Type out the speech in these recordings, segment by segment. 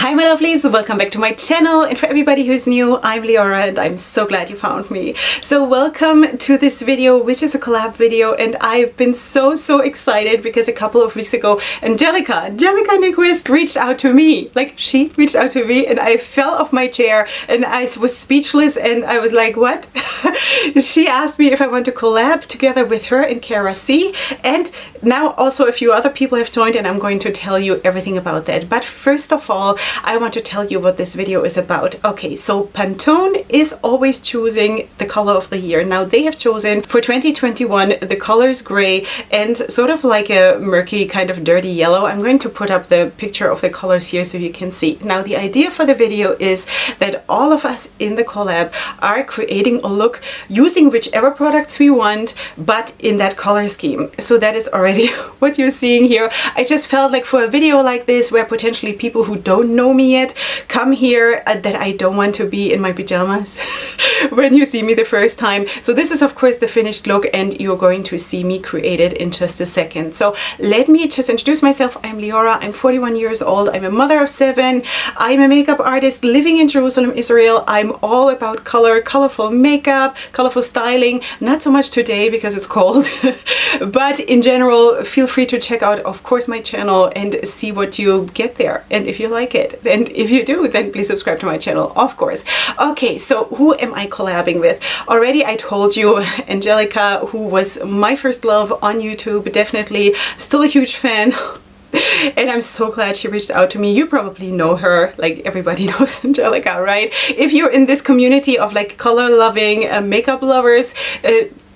Hi my lovelies, welcome back to my channel, and for everybody who's new, I'm Leorah and I'm so glad you found me. So welcome to this video, which is a collab video, and I've been so excited because a couple of weeks ago Angelica Nyquist reached out to me. Like, she reached out to me and I fell off my chair and I was speechless and I was like, what? She asked me if I want to collab together with her and Cara C, and now also a few other people have joined and I'm going to tell you everything about that. But first of all, I want to tell you what this video is about. Okay, so Pantone is always choosing the color of the year. Now they have chosen for 2021 the colors gray and sort of like a murky kind of dirty yellow. I'm going to put up the picture of the colors here so you can see. Now the idea for the video is that all of us in the collab are creating a look using whichever products we want, but in that color scheme. So that is already what you're seeing here. I just felt like for a video like this, where potentially people who don't know me yet come here, that I don't want to be in my pajamas when you see me the first time. So this is of course the finished look and you're going to see me create it in just a second. So let me just introduce myself. I'm Leorah, I'm 41 years old, I'm a mother of 7, I'm a makeup artist living in Jerusalem, Israel. I'm all about color, colorful makeup, colorful styling, not so much today because it's cold, but in general feel free to check out of course my channel and see what you get there, and if you like it. And if you do, then please subscribe to my channel, of course. Okay, so who am I collabing with? Already I told you Angelica, who was my first love on YouTube, definitely still a huge fan. And I'm so glad she reached out to me. You probably know her, like everybody knows Angelica, right? If you're in this community of like color loving makeup lovers,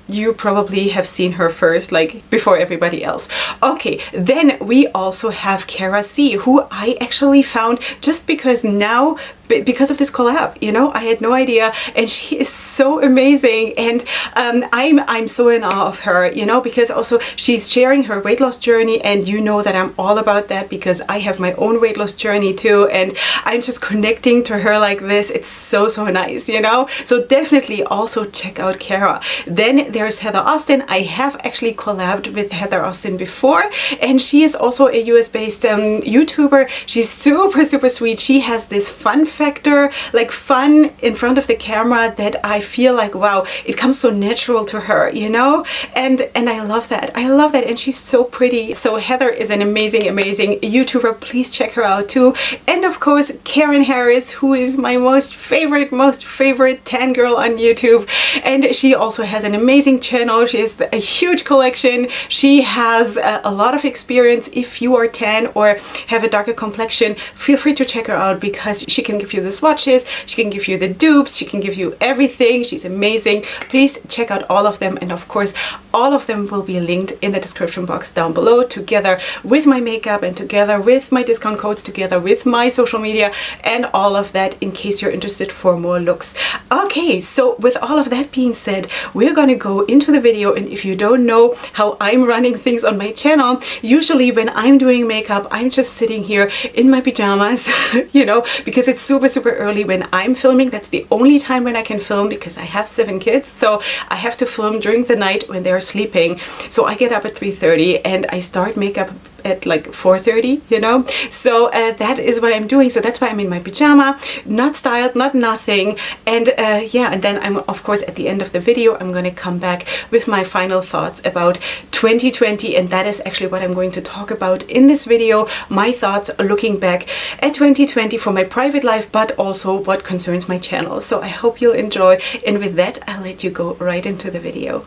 you probably have seen her first, like before everybody else. Okay, then we also have Cara C, who I actually found just because of this collab, you know, I had no idea, and she is so amazing, and I'm so in awe of her, you know, because also she's sharing her weight loss journey, and you know that I'm all about that because I have my own weight loss journey too, and I'm just connecting to her like this. It's so nice, you know. So definitely also check out Cara. Then there's Heather Austin. I have actually collabed with Heather Austin before, and she is also a US based YouTuber. She's super sweet. She has this fun factor, like fun in front of the camera, that I feel like, wow, it comes so natural to her, you know, and I love that. I love that, and she's so pretty. So Heather is an amazing YouTuber. Please check her out too. And of course Karen Harris, who is my most favorite tan girl on YouTube, and she also has an amazing channel. She has a huge collection. She has a lot of experience. If you are tan or have a darker complexion, feel free to check her out because she can give you the swatches, she can give you the dupes, she can give you everything. She's amazing. Please check out all of them, and of course all of them will be linked in the description box down below, together with my makeup and together with my discount codes, together with my social media and all of that, in case you're interested for more looks. Okay, so with all of that being said, we're gonna go into the video. And if you don't know how I'm running things on my channel, usually when I'm doing makeup, I'm just sitting here in my pajamas, you know, because it's super early when I'm filming. That's the only time when I can film because I have 7 kids, so I have to film during the night when they're sleeping. So I get up at 3:30 and I start makeup at like 4:30, you know. So that is what I'm doing. So that's why I'm in my pajama, not styled, not nothing. And yeah, and then I'm of course at the end of the video I'm going to come back with my final thoughts about 2020, and that is actually what I'm going to talk about in this video. My thoughts looking back at 2020 for my private life, but also what concerns my channel. So I hope you'll enjoy, and with that I'll let you go right into the video.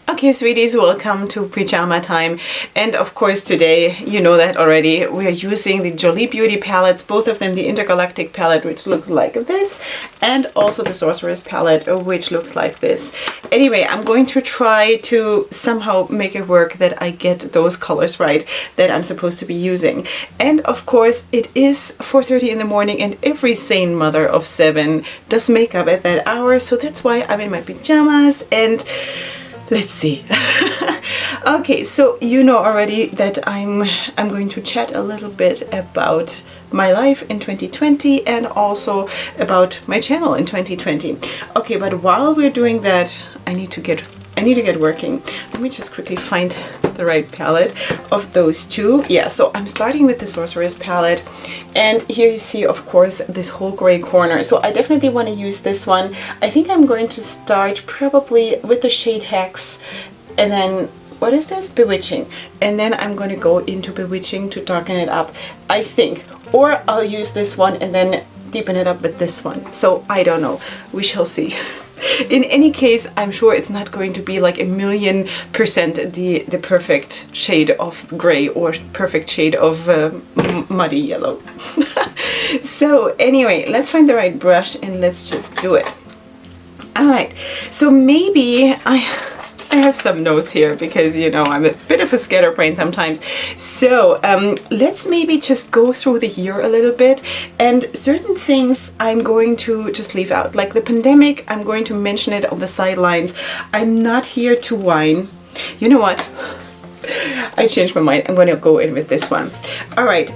Okay, sweeties, welcome to pajama time. And of course today, you know that already, we're using the Jolie Beauty palettes, both of them, the Intergalactic palette, which looks like this, and also the Sorceress palette, which looks like this. Anyway, I'm going to try to somehow make it work that I get those colors right that I'm supposed to be using. And of course it is 4:30 in the morning, and every sane mother of 7 does makeup at that hour, so that's why I'm in my pajamas. And let's see. Okay, so you know already that I'm going to chat a little bit about my life in 2020 and also about my channel in 2020. Okay, but while we're doing that, I need to get working. Let me just quickly find the right palette of those two. Yeah, so I'm starting with the Sorceress palette, and here you see, of course, this whole gray corner. So I definitely want to use this one. I think I'm going to start probably with the shade Hex, and then what is this? Bewitching. And then I'm going to go into Bewitching to darken it up, I think. Or I'll use this one and then deepen it up with this one. So I don't know. We shall see. In any case, I'm sure it's not going to be like 1,000,000% the perfect shade of gray or perfect shade of muddy yellow. So anyway, let's find the right brush and let's just do it. All right, so maybe I have some notes here because, you know, I'm a bit of a scatterbrain sometimes. So let's maybe just go through the year a little bit, and certain things I'm going to just leave out. Like the pandemic, I'm going to mention it on the sidelines. I'm not here to whine. You know what? I changed my mind. I'm going to go in with this one. All right.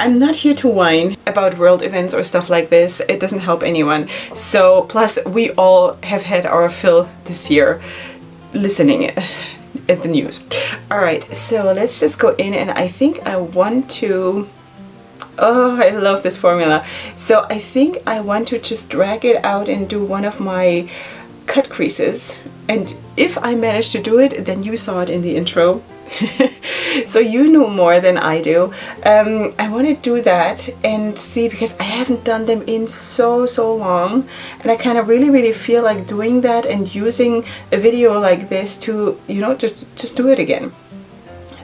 I'm not here to whine about world events or stuff like this. It doesn't help anyone. So, plus we all have had our fill this year listening at the news. All right, so let's just go in, and I think I want to, oh, I love this formula. So I think I want to just drag it out and do one of my cut creases. And if I manage to do it, then you saw it in the intro. So you know more than I do. I want to do that and see, because I haven't done them in so long, and I kind of really feel like doing that and using a video like this to, you know, just do it again.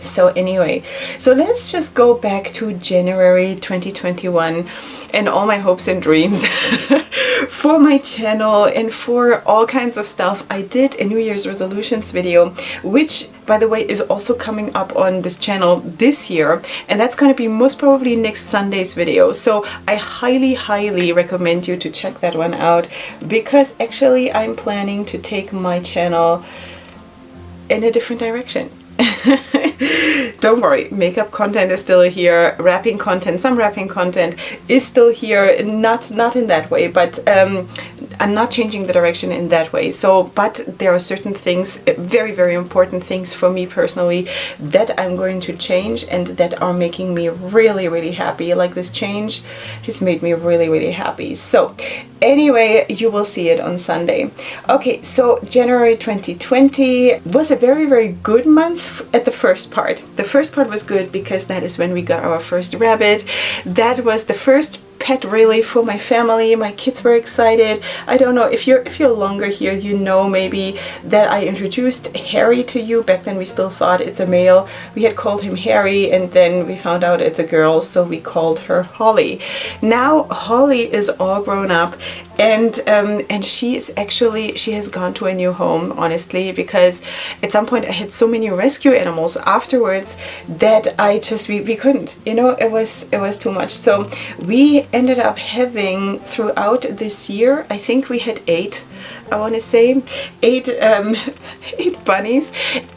So anyway, so let's just go back to January 2021 and all my hopes and dreams for my channel and for all kinds of stuff. I did a New Year's resolutions video, which, by the way, is also coming up on this channel this year, and that's going to be most probably next Sunday's video. So I highly recommend you to check that one out, because actually I'm planning to take my channel in a different direction. Don't worry, makeup content is still here, wrapping content, some wrapping content is still here, not in that way, but I'm not changing the direction in that way. So, but there are certain things, very important things for me personally, that I'm going to change and that are making me really happy. Like this change has made me really happy. So anyway, you will see it on Sunday. Okay, so January 2020 was a very good month at the first part. The first part was good because that is when we got our first rabbit. That was the first pet really for my family. My kids were excited. I don't know if you're longer here, you know maybe that I introduced Harry to you. Back then we still thought it's a male. We had called him Harry, and then we found out it's a girl, so we called her Holly. Now Holly is all grown up, and she has gone to a new home, honestly, because at some point I had so many rescue animals afterwards that we couldn't, you know, it was too much. So we ended up having, throughout this year, I think we had 8, I want to say 8 bunnies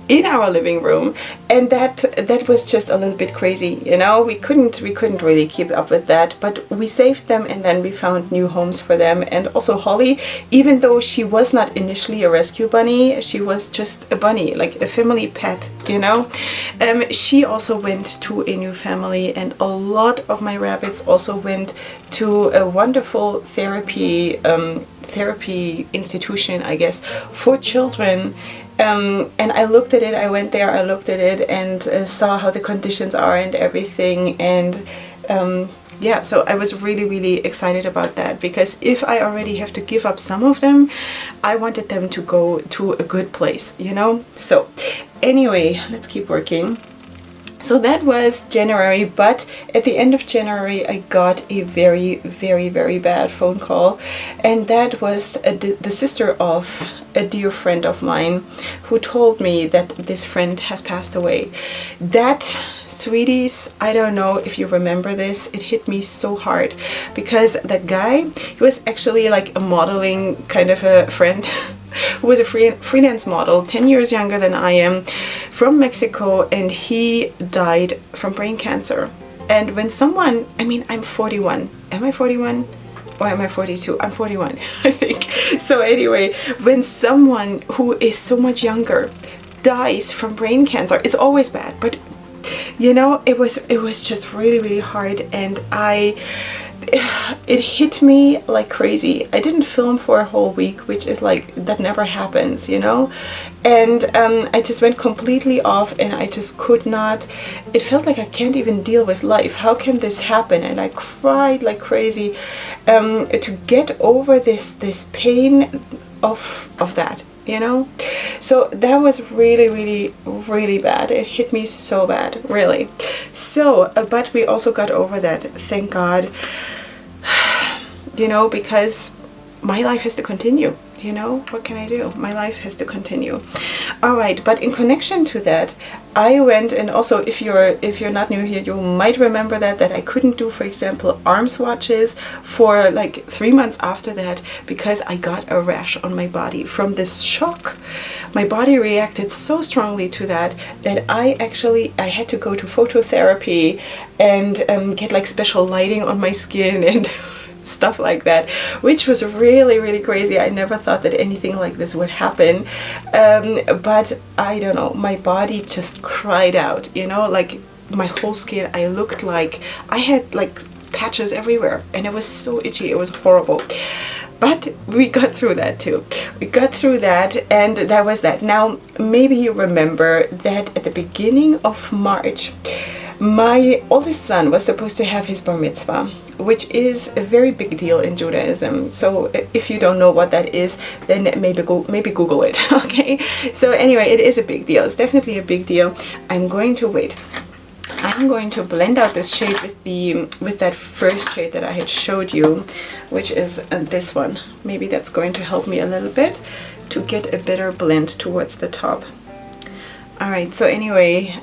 in our living room, and that was just a little bit crazy, you know. We couldn't really keep up with that, but we saved them, and then we found new homes for them. And also Holly, even though she was not initially a rescue bunny, she was just a bunny, like a family pet, you know. She also went to a new family, and a lot of my rabbits also went to a wonderful therapy institution, I guess, for children. And I looked at it, I went there, I looked at it, and saw how the conditions are and everything. And yeah, so I was really excited about that, because if I already have to give up some of them, I wanted them to go to a good place, you know. So anyway, let's keep working. So that was January, but at the end of January I got a very bad phone call, and that was the sister of a dear friend of mine who told me that this friend has passed away. That, sweeties, I don't know if you remember this, it hit me so hard, because that guy, he was actually like a modeling kind of a friend who was a freelance model, 10 years younger than I am, from Mexico, and he died from brain cancer. And when someone, I mean, I'm 41. Am I 41? Or am I 42? I'm 41, I think. So anyway, when someone who is so much younger dies from brain cancer. It's always bad, but you know, it was just really, really hard, and it hit me like crazy. I didn't film for a whole week, which is like, that never happens, you know. And I just went completely off, and I just could not, it felt like I can't even deal with life. How can this happen? And I cried like crazy to get over this pain of that, you know. So that was really, really, really bad. It hit me so bad, really. So but we also got over that, thank God. You know, because my life has to continue, you know, what can I do? My life has to continue. All right, but in connection to that, I went, and also if you're not new here, you might remember that I couldn't do, for example, arm swatches for like 3 months after that, because I got a rash on my body from this shock. My body reacted so strongly to that I had to go to phototherapy and get like special lighting on my skin and stuff like that, which was really, really crazy. I never thought that anything like this would happen, but I don't know, my body just cried out, you know, like my whole skin, I looked like I had like patches everywhere, and it was so itchy, it was horrible. But we got through that too. We got through that, and that was that. Now, maybe you remember that at the beginning of March, my oldest son was supposed to have his bar mitzvah, which is a very big deal in Judaism. So if you don't know what that is, then maybe Google it, okay? So anyway, it is a big deal. It's definitely a big deal. I'm going to blend out this shade with that first shade that I had showed you, which is this one. Maybe that's going to help me a little bit to get a better blend towards the top. All right, so anyway,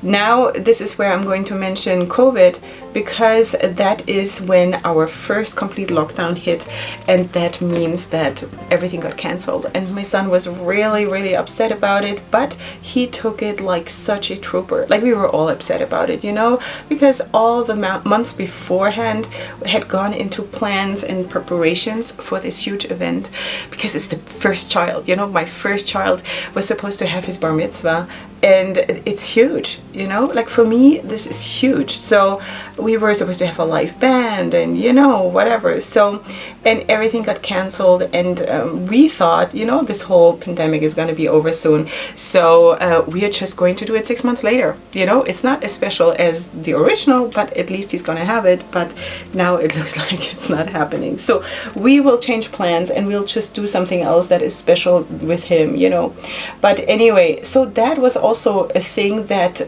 now this is where I'm going to mention COVID, because that is when our first complete lockdown hit, and that means that everything got cancelled. And my son was really, really upset about it, but he took it like such a trooper. Like, we were all upset about it, you know, because all the months beforehand had gone into plans and preparations for this huge event, because it's the first child, you know. My first child was supposed to have his bar mitzvah, and it's huge, you know, like for me this is huge. So we were supposed to have a live band and, you know, whatever. So, and everything got cancelled, and we thought, you know, this whole pandemic is going to be over soon, so we are just going to do it 6 months later. You know, it's not as special as the original, but at least he's going to have it. But now it looks like it's not happening, so we will change plans and we'll just do something else that is special with him, you know. But anyway, so that was also a thing that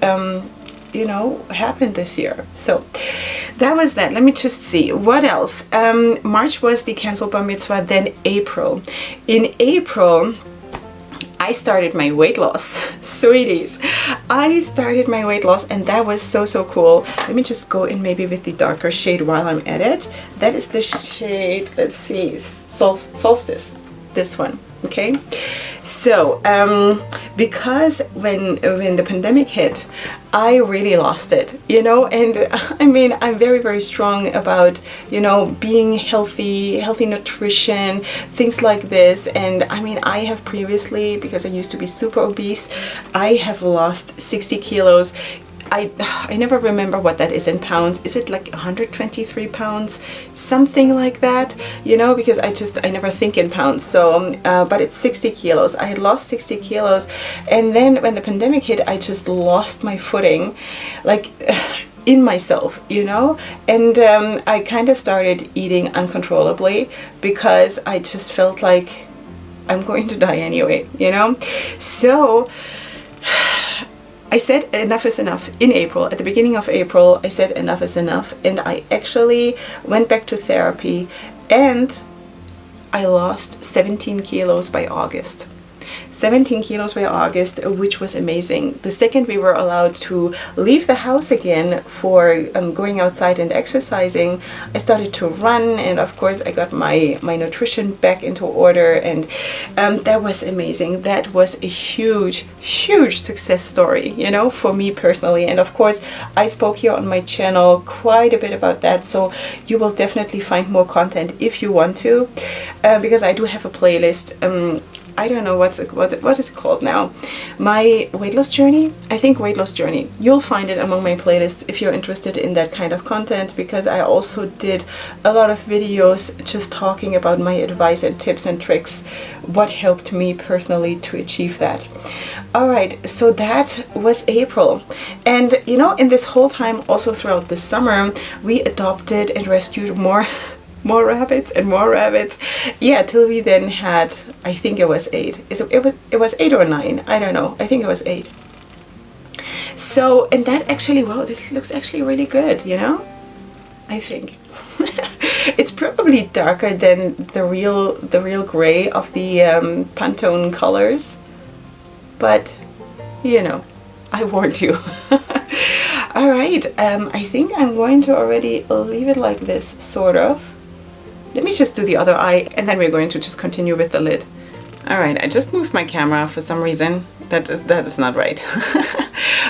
you know, happened this year. So that was that. Let me just see what else. March was the canceled bar mitzvah. Then April. In April, I started my weight loss. Sweeties, I started my weight loss, and that was so cool. Let me just go in maybe with the darker shade while I'm at it. That is the shade, let's see, Solstice, this one. Okay, so because when the pandemic hit, I really lost it, you know. And I mean, I'm very, very strong about, you know, being healthy nutrition, things like this. And I mean, I have previously, because I used to be super obese, I have lost 60 kilos. I never remember what that is in pounds. Is it like 123 pounds? Something like that, you know, because I never think in pounds. So, but it's 60 kilos. I had lost 60 kilos. And then when the pandemic hit, I just lost my footing, like in myself, you know. And I kind of started eating uncontrollably, because I just felt like I'm going to die anyway, you know. So I said enough is enough in April. At the beginning of April, I said enough is enough, and I actually went back to therapy, and I lost 17 kilos by August. 17 kilos by August, which was amazing. The second we were allowed to leave the house again for going outside and exercising, I started to run, and of course I got my nutrition back into order, and that was amazing. That was a huge success story, you know, for me personally. And of course I spoke here on my channel quite a bit about that, so you will definitely find more content if you want to, because I do have a playlist I don't know what is it called now, my weight loss journey. I think weight loss journey. You'll find it among my playlists if you're interested in that kind of content, because I also did a lot of videos just talking about my advice and tips and tricks, what helped me personally to achieve that. All right, so that was April. And you know, in this whole time, also throughout the summer, we adopted and rescued more rabbits and more rabbits. Yeah, till we then had, I think it was 8. It was 8 or 9. I don't know. I think it was 8. So, and that actually, wow, this looks actually really good, you know? I think. It's probably darker than the real gray of the Pantone Colors. But, you know, I warned you. All right, I think I'm going to already leave it like this, sort of. Let me just do the other eye, and then we're going to just continue with the lid. All right, I just moved my camera for some reason. That is not right.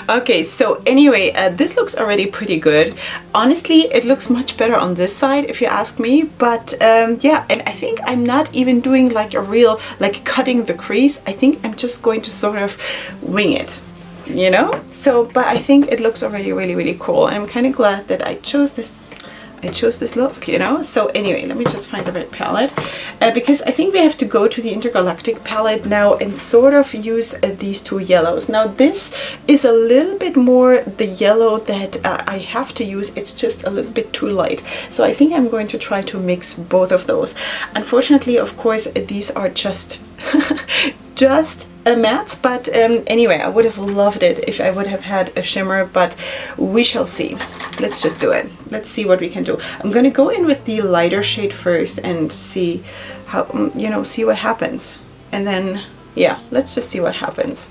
Okay, so anyway, this looks already pretty good. Honestly, it looks much better on this side, if you ask me. But yeah, and I think I'm not even doing like a real, like cutting the crease. I think I'm just going to sort of wing it, you know? So, but I think it looks already really, really cool. I'm kind of glad that I chose this look, you know. So anyway, let me just find the red palette, because I think we have to go to the Intergalactic palette now and sort of use these 2 yellows. Now this is a little bit more the yellow that I have to use. It's just a little bit too light, so I think I'm going to try to mix both of those. Unfortunately, of course, these are just mattes, but anyway, I would have loved it if I would have had a shimmer, but we shall see. Let's just do it. Let's see what we can do. I'm gonna go in with the lighter shade first and see how, you know, see what happens. And then, yeah, let's just see what happens.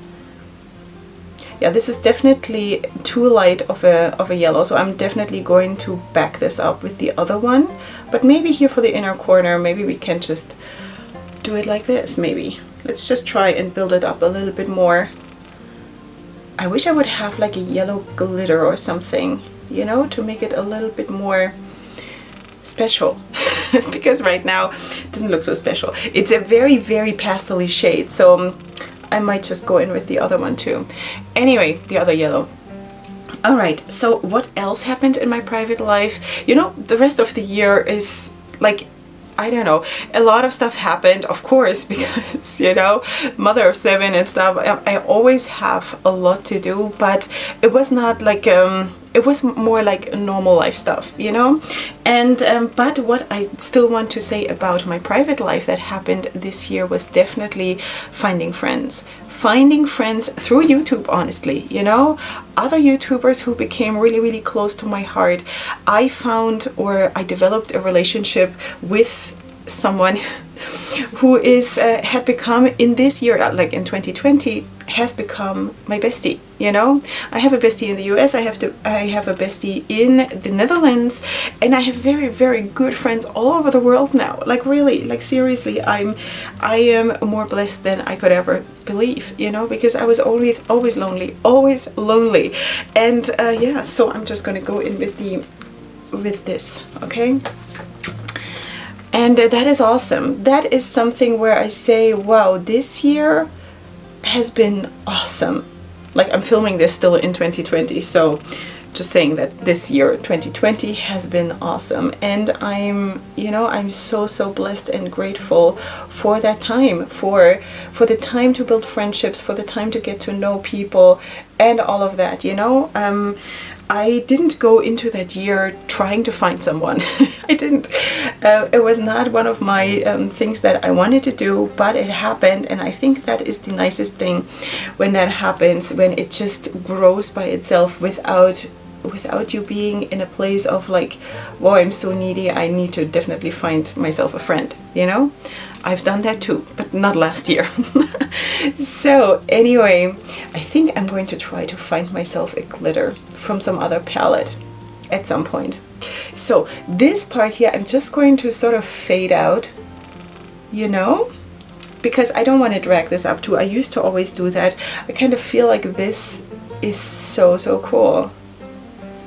Yeah, this is definitely too light of a yellow, so I'm definitely going to back this up with the other one. But maybe here for the inner corner, maybe we can just do it like this, maybe. Let's just try and build it up a little bit more. I wish I would have like a yellow glitter or something, you know, to make it a little bit more special. Because right now it doesn't look so special. It's a very, very pastel-y shade, so I might just go in with the other one too. Anyway, the other yellow. All right, so what else happened in my private life? You know, the rest of the year is like, I don't know, a lot of stuff happened, of course, because, you know, mother of 7 and stuff. I always have a lot to do, but it was not like, it was more like normal life stuff, you know. And but what I still want to say about my private life that happened this year was definitely finding friends through YouTube, honestly, you know, other YouTubers who became really, really close to my heart. I found, or I developed a relationship with someone who is had become in this year, like in 2020, has become my bestie, you know. I have a bestie in the US, I have a bestie in the Netherlands, and I have very, very good friends all over the world now. Like really, like seriously, I am more blessed than I could ever believe, you know, because I was always lonely. And yeah, so I'm just gonna go in with this, okay? And that is awesome. That is something where I say, wow, this year has been awesome. Like, I'm filming this still in 2020, so just saying that this year, 2020, has been awesome. And I'm, you know, I'm so blessed and grateful for that time, for the time to build friendships, for the time to get to know people and all of that, you know. I didn't go into that year trying to find someone. I didn't. It was not one of my things that I wanted to do, but it happened, and I think that is the nicest thing when that happens, when it just grows by itself without you being in a place of like, wow, I'm so needy, I need to definitely find myself a friend, you know? I've done that too, but not last year. So anyway, I think I'm going to try to find myself a glitter from some other palette at some point. So this part here, I'm just going to sort of fade out, you know, because I don't want to drag this up too. I used to always do that. I kind of feel like this is so cool.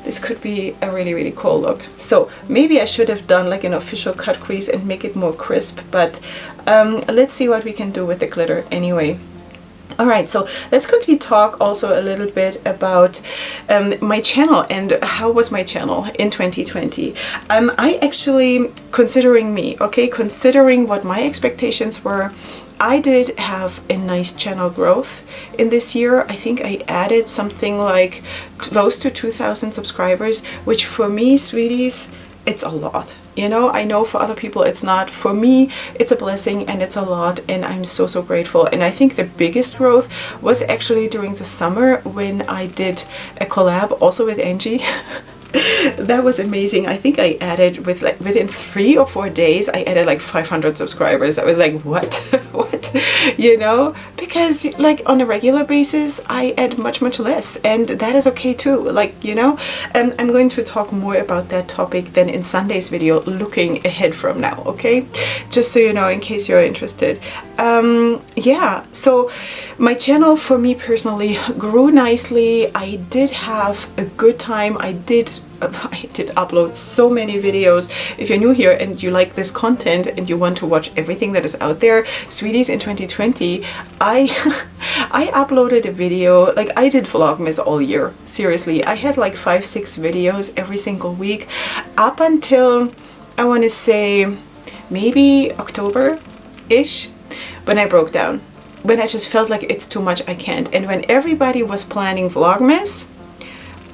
this could be a really, really cool look. So maybe I should have done like an official cut crease and make it more crisp, but let's see what we can do with the glitter anyway. Alright, so let's quickly talk also a little bit about my channel and how was my channel in 2020. I actually, considering what my expectations were, I did have a nice channel growth in this year. I think I added something like close to 2,000 subscribers, which for me, sweeties, it's a lot. You know, I know for other people it's not. For me, it's a blessing and it's a lot, and I'm so, so grateful. And I think the biggest growth was actually during the summer when I did a collab also with Angie. That was amazing. I think I added within 3 or 4 days, I added like 500 subscribers. I was like, what? What? You know, because like on a regular basis, I add much, much less, and that is okay too. Like, you know, I'm going to talk more about that topic then in Sunday's video, looking ahead from now. Okay, just so you know, in case you're interested. Yeah, so my channel for me personally grew nicely. I did have a good time. I did upload so many videos. If you're new here and you like this content and you want to watch everything that is out there, sweeties, in 2020 I uploaded a video, like I did Vlogmas all year. Seriously, I had like 5-6 videos every single week up until, I want to say, maybe October-ish, when I broke down. When I just felt like it's too much, I can't. And when everybody was planning Vlogmas,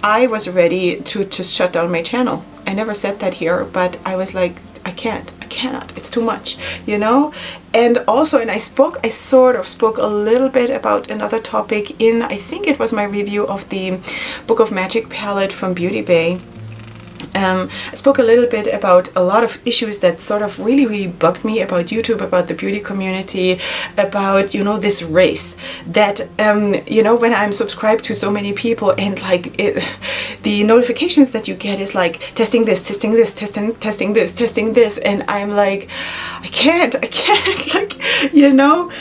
I was ready to just shut down my channel. I never said that here, but I was like, I cannot, it's too much, you know? And also, and I sort of spoke a little bit about another topic in, I think it was my review of the Book of Magic palette from Beauty Bay. I spoke a little bit about a lot of issues that sort of really bugged me about YouTube, about the beauty community, about, you know, this race that, you know, when I'm subscribed to so many people and like the notifications that you get is like testing this, testing this, testing this, testing this, and I'm like, I can't, like, you know,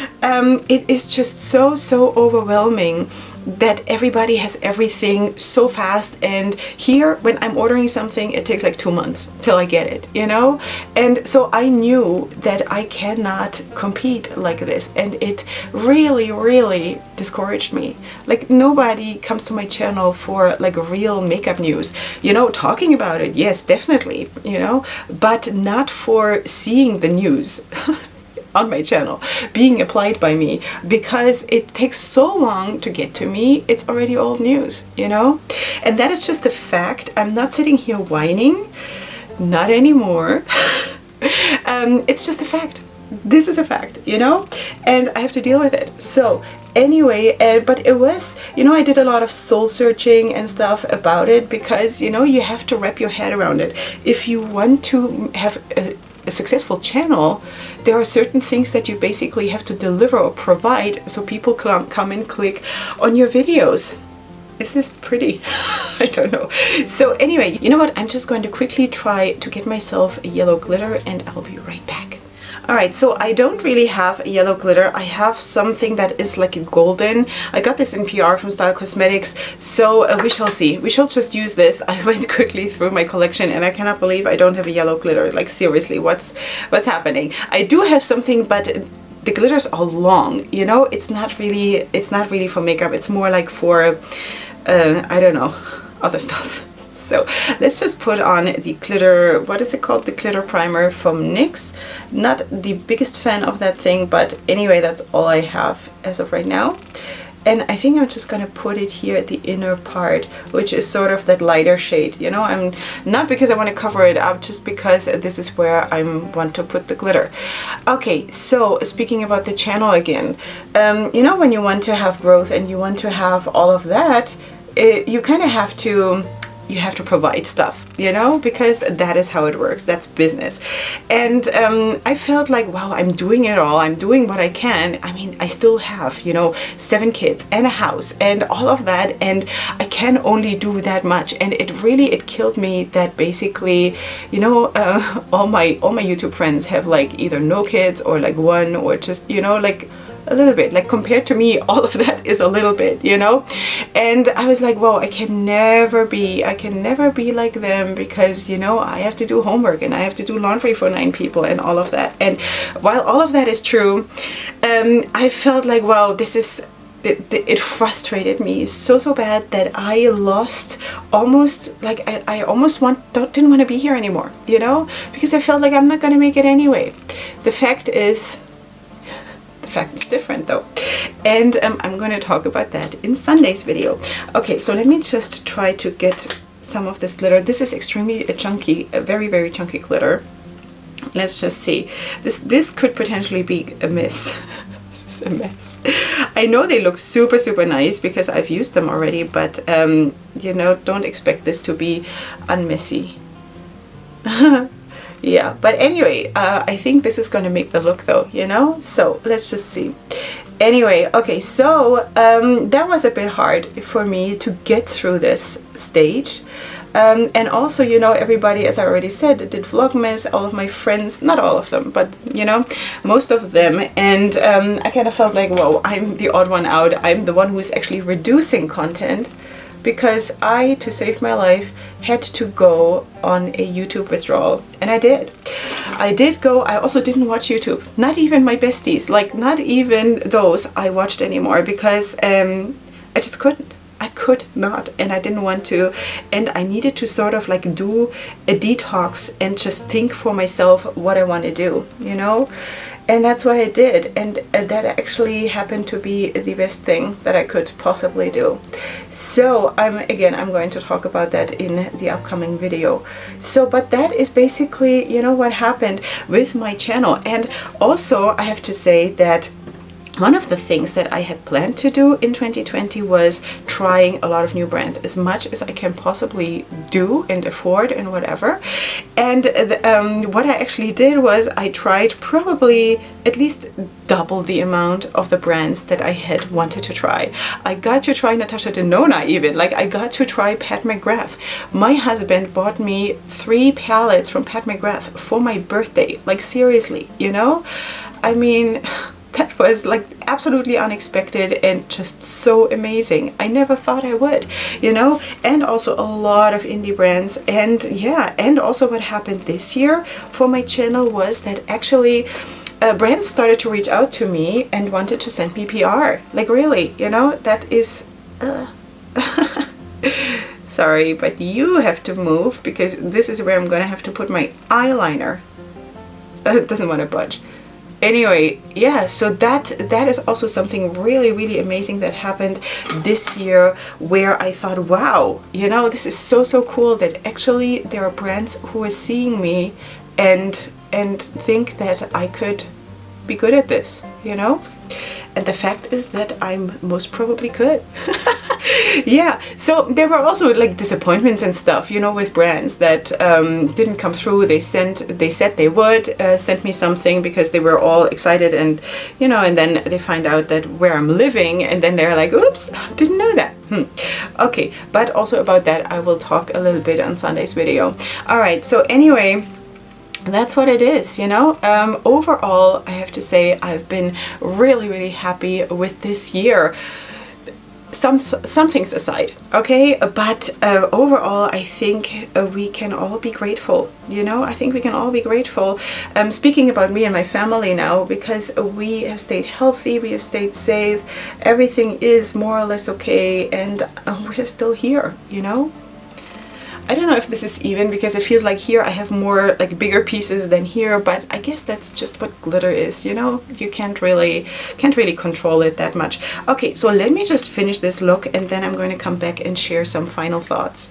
it is just so overwhelming that everybody has everything so fast, and here when I'm ordering something it takes like 2 months till I get it, you know? And so I knew that I cannot compete like this, and it really discouraged me. Like, nobody comes to my channel for like real makeup news, you know, talking about it, yes, definitely, you know, but not for seeing the news on my channel being applied by me, because it takes so long to get to me. It's already old news, you know? And that is just a fact. I'm not sitting here whining, not anymore. It's just a fact. This is a fact, you know, and I have to deal with it. So anyway, but it was, you know, I did a lot of soul searching and stuff about it, because, you know, you have to wrap your head around it. If you want to have a successful channel, there are certain things that you basically have to deliver or provide so people come and click on your videos. Is this pretty? I don't know. So anyway, you know what? I'm just going to quickly try to get myself a yellow glitter and I'll be right back. Alright, so I don't really have a yellow glitter. I have something that is like a golden. I got this in PR from Style Cosmetics, so we shall see. We shall just use this. I went quickly through my collection and I cannot believe I don't have a yellow glitter. Like, seriously, what's happening? I do have something, but the glitters are long, you know? It's not really for makeup. It's more like for I don't know, other stuff. So let's just put on the glitter, what is it called? The glitter primer from NYX. Not the biggest fan of that thing, but anyway, that's all I have as of right now. And I think I'm just gonna put it here at the inner part, which is sort of that lighter shade, you know? I'm not because I want to cover it up, just because this is where I want to put the glitter. Okay, so speaking about the channel again, you know, when you want to have growth and you want to have all of that, you kind of have to provide stuff, you know, because that is how it works. That's business. And I felt like, wow, I'm doing it all. I'm doing what I can. I mean, I still have, you know, 7 kids and a house and all of that, and I can only do that much. And it killed me that basically, you know, all my YouTube friends have like either no kids or like 1, or just, you know, like a little bit. Like compared to me, all of that is a little bit, you know? And I was like, whoa, I can never be like them, because, you know, I have to do homework and I have to do laundry for 9 people and all of that. And while all of that is true, I felt like, wow, it frustrated me so bad that I lost almost, like I almost didn't want to be here anymore, you know, because I felt like I'm not going to make it anyway. The fact is different though, and I'm going to talk about that in Sunday's video. Okay, so let me just try to get some of this glitter. This is extremely chunky, a very chunky glitter. Let's just see. This could potentially be a miss. A mess. I know they look super nice because I've used them already, but you know, don't expect this to be unmessy. Yeah, but anyway, I think this is going to make the look though, you know, so let's just see. Anyway, okay, so that was a bit hard for me to get through this stage. And also, you know, everybody, as I already said, did Vlogmas, all of my friends, not all of them, but, you know, most of them. And I kind of felt like, whoa, I'm the odd one out. I'm the one who is actually reducing content, because I, to save my life, had to go on a YouTube withdrawal. And I did. I did go. I also didn't watch YouTube. Not even my besties, like not even those I watched anymore, because I just couldn't. I could not, and I didn't want to, and I needed to sort of like do a detox and just think for myself what I want to do, you know. And that's what I did, and that actually happened to be the best thing that I could possibly do. So I'm going to talk about that in the upcoming video. So, but that is basically, you know, what happened with my channel. And also I have to say that one of the things that I had planned to do in 2020 was trying a lot of new brands, as much as I can possibly do and afford and whatever. And what I actually did was I tried probably at least double the amount of the brands that I had wanted to try. I got to try Natasha Denona even, like I got to try Pat McGrath. My husband bought me 3 palettes from Pat McGrath for my birthday, like seriously, you know? I mean, that was like absolutely unexpected and just so amazing. I never thought I would, you know. And also a lot of indie brands. And yeah, and also what happened this year for my channel was that actually brands started to reach out to me and wanted to send me PR. Like really, you know, that is sorry, but you have to move, because this is where I'm gonna have to put my eyeliner. It doesn't want to budge. Anyway, yeah, so that is also something really amazing that happened this year, where I thought, wow, you know, this is so cool that actually there are brands who are seeing me and think that I could be good at this, you know. And the fact is that I'm most probably could. Yeah, so there were also like disappointments and stuff, you know, with brands that didn't come through. They said they would send me something because they were all excited, and you know, and then they find out that where I'm living, and then they're like, oops, didn't know that. Okay, but also about that I will talk a little bit on Sunday's video. All right, so anyway, that's what it is, you know. Overall, I have to say I've been really happy with this year. Some things aside, okay, but overall I think we can all be grateful, you know. I think we can all be grateful. Speaking about me and my family now, because we have stayed healthy, we have stayed safe, everything is more or less okay, and we're still here, you know. I don't know if this is even, because it feels like here I have more like bigger pieces than here, but I guess that's just what glitter is, you know. You can't really control it that much. Okay, so let me just finish this look, and then I'm going to come back and share some final thoughts.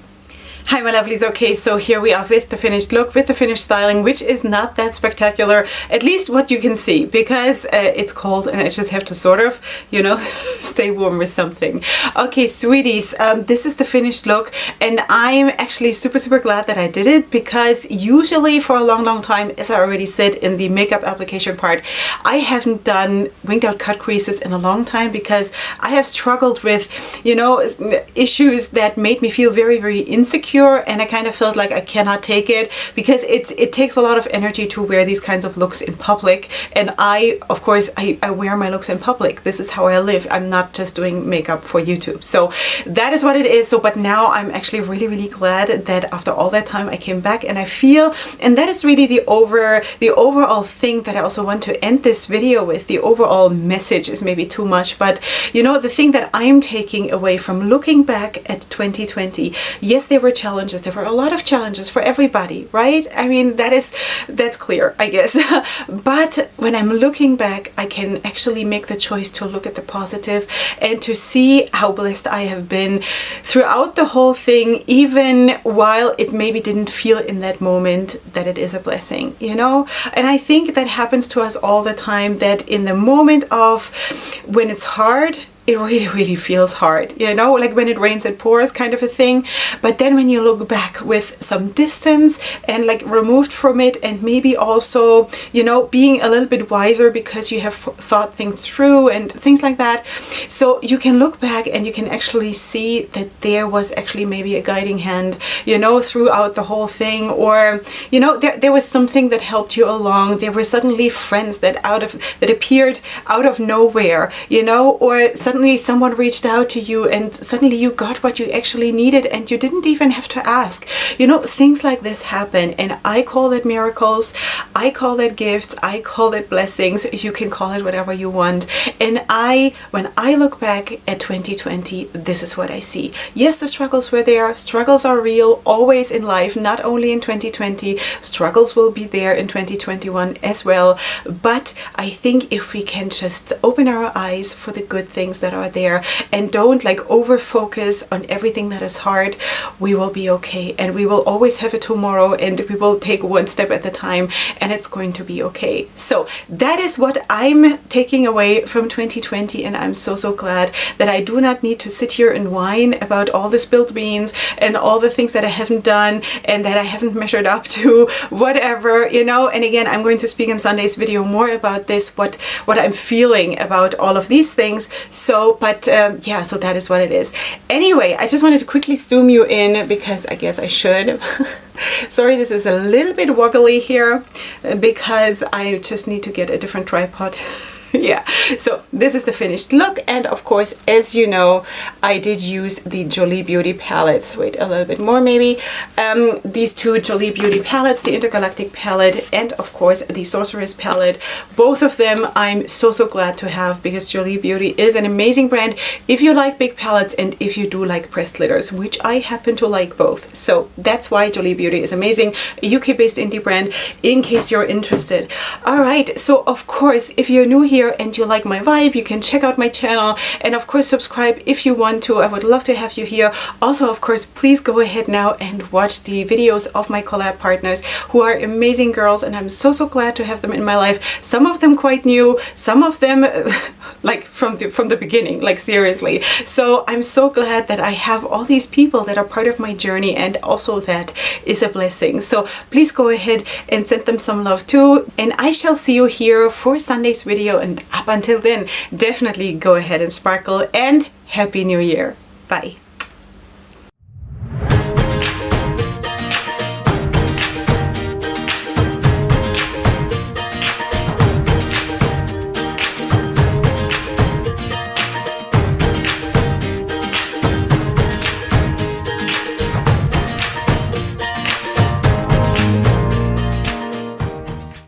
Hi my lovelies. Okay, so here we are with the finished look, with the finished styling, which is not that spectacular, at least what you can see, because it's cold and I just have to sort of, you know, stay warm with something. Okay, sweeties, this is the finished look, and I'm actually super glad that I did it, because usually for a long time, as I already said in the makeup application part, I haven't done winged out cut creases in a long time, because I have struggled with, you know, issues that made me feel very insecure insecure, and I kind of felt like I cannot take it because it takes a lot of energy to wear these kinds of looks in public. And I, of course, I wear my looks in public. This is how I live. I'm not just doing makeup for YouTube. So that is what it is. So, but now I'm actually really, really glad that after all that time I came back, and I feel, and that is really the overall thing that I also want to end this video with. The overall message is maybe too much, but you know, the thing that I'm taking away from looking back at 2020, yes, there were challenges. There were a lot of challenges for everybody, right? I mean, that's clear, I guess. But when I'm looking back, I can actually make the choice to look at the positive and to see how blessed I have been throughout the whole thing, even while it maybe didn't feel in that moment that it is a blessing, you know? And I think that happens to us all the time, that in the moment of when it's hard, it really, really feels hard, you know, like when it rains it pours kind of a thing. But then when you look back with some distance and like removed from it, and maybe also, you know, being a little bit wiser because you have thought things through and things like that. So you can look back and you can actually see that there was actually maybe a guiding hand, you know, throughout the whole thing. Or, you know, there was something that helped you along. There were suddenly friends that appeared out of nowhere, you know, or suddenly someone reached out to you and suddenly you got what you actually needed and you didn't even have to ask. You know, things like this happen, and I call that miracles. I call that gifts. I call that blessings. You can call it whatever you want. And when I look back at 2020, this is what I see. Yes, the struggles were there. Struggles are real always in life, not only in 2020. Struggles will be there in 2021 as well. But I think if we can just open our eyes for the good things that are there and don't like over focus on everything that is hard, we will be okay, and we will always have a tomorrow, and we will take one step at a time, and it's going to be okay. So that is what I'm taking away from 2020, and I'm so glad that I do not need to sit here and whine about all the spilled beans and all the things that I haven't done and that I haven't measured up to, whatever, you know. And again, I'm going to speak in Sunday's video more about this, what I'm feeling about all of these things. So, but yeah, so that is what it is. Anyway, I just wanted to quickly zoom you in because I guess I should. Sorry, this is a little bit wobbly here because I just need to get a different tripod. Yeah, so this is the finished look, and of course, as you know, I did use the Jolie Beauty palettes. Wait, a little bit more maybe. These two Jolie Beauty palettes, the Intergalactic palette and of course the Sorceress palette. Both of them I'm so glad to have, because Jolie Beauty is an amazing brand if you like big palettes and if you do like pressed glitters, which I happen to like both. So that's why Jolie Beauty is amazing, a UK-based indie brand, in case you're interested. All right, so of course, if you're new here and you like my vibe, you can check out my channel, and of course subscribe if you want to. I would love to have you here. Also, of course, please go ahead now and watch the videos of my collab partners, who are amazing girls, and I'm so glad to have them in my life. Some of them quite new, some of them like from the beginning, like seriously. So I'm so glad that I have all these people that are part of my journey, and also that is a blessing. So please go ahead and send them some love too, and I shall see you here for Sunday's video. And up until then, definitely go ahead and sparkle, and Happy New Year. Bye.